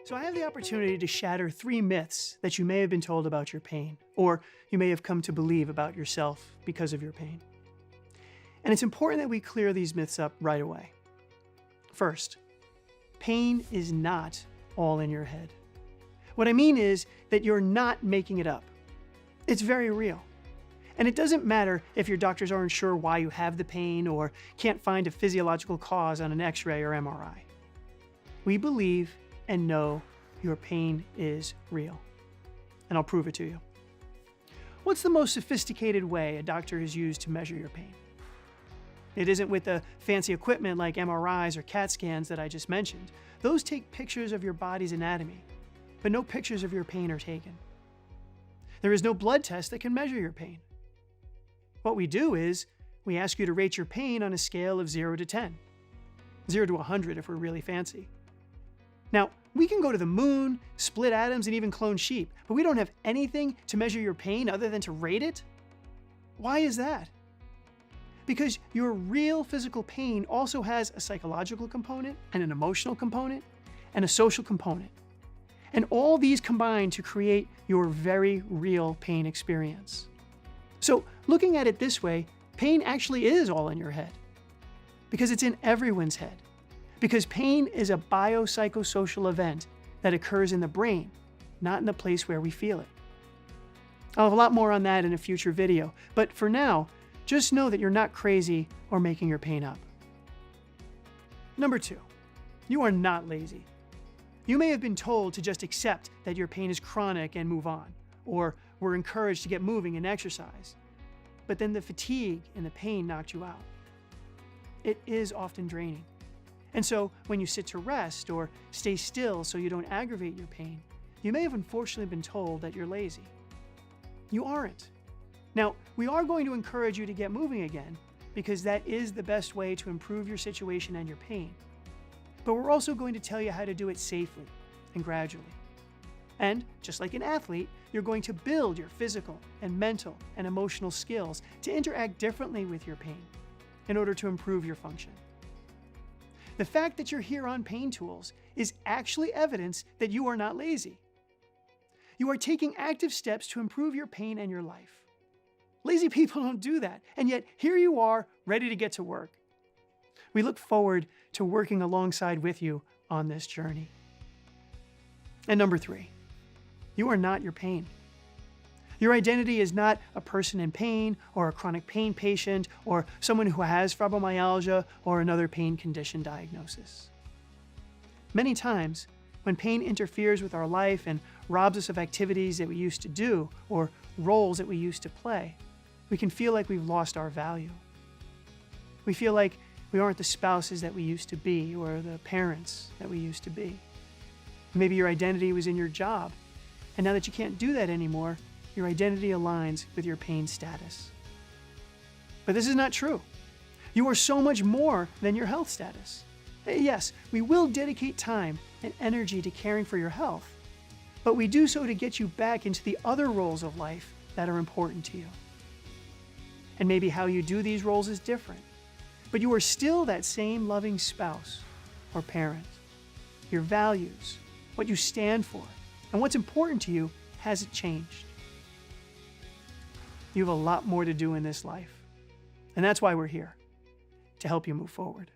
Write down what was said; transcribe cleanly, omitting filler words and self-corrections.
So I have the opportunity to shatter 3 myths that you may have been told about your pain, or you may have come to believe about yourself because of your pain. And it's important that we clear these myths up right away. First, pain is not all in your head. What I mean is that you're not making it up. It's very real. And it doesn't matter if your doctors aren't sure why you have the pain or can't find a physiological cause on an X-ray or MRI. We believe and know your pain is real. And I'll prove it to you. What's the most sophisticated way a doctor has used to measure your pain? It isn't with the fancy equipment like MRIs or CAT scans that I just mentioned. Those take pictures of your body's anatomy, but no pictures of your pain are taken. There is no blood test that can measure your pain. What we do is we ask you to rate your pain on a scale of 0 to 10. 0 to 100 if we're really fancy. Now, we can go to the moon, split atoms, and even clone sheep, but we don't have anything to measure your pain other than to rate it? Why is that? Because your real physical pain also has a psychological component, and an emotional component, and a social component. And all these combine to create your very real pain experience. So, looking at it this way, pain actually is all in your head. Because it's in everyone's head. Because pain is a biopsychosocial event that occurs in the brain, not in the place where we feel it. I'll have a lot more on that in a future video, but for now, just know that you're not crazy or making your pain up. Number 2, you are not lazy. You may have been told to just accept that your pain is chronic and move on, or were encouraged to get moving and exercise. But then the fatigue and the pain knocked you out. It is often draining. And so when you sit to rest or stay still so you don't aggravate your pain, you may have unfortunately been told that you're lazy. You aren't. Now, we are going to encourage you to get moving again because that is the best way to improve your situation and your pain. But we're also going to tell you how to do it safely and gradually. And just like an athlete, you're going to build your physical and mental and emotional skills to interact differently with your pain in order to improve your function. The fact that you're here on Pain Tools is actually evidence that you are not lazy. You are taking active steps to improve your pain and your life. Lazy people don't do that, and yet here you are, ready to get to work. We look forward to working alongside with you on this journey. And number 3, you are not your pain. Your identity is not a person in pain, or a chronic pain patient, or someone who has fibromyalgia or another pain condition diagnosis. Many times, when pain interferes with our life and robs us of activities that we used to do, or roles that we used to play, we can feel like we've lost our value. We feel like we aren't the spouses that we used to be, or the parents that we used to be. Maybe your identity was in your job, and now that you can't do that anymore, your identity aligns with your pain status. But this is not true. You are so much more than your health status. Yes, we will dedicate time and energy to caring for your health, but we do so to get you back into the other roles of life that are important to you. And maybe how you do these roles is different, but you are still that same loving spouse or parent. Your values, what you stand for, and what's important to you hasn't changed. You have a lot more to do in this life. And that's why we're here, to help you move forward.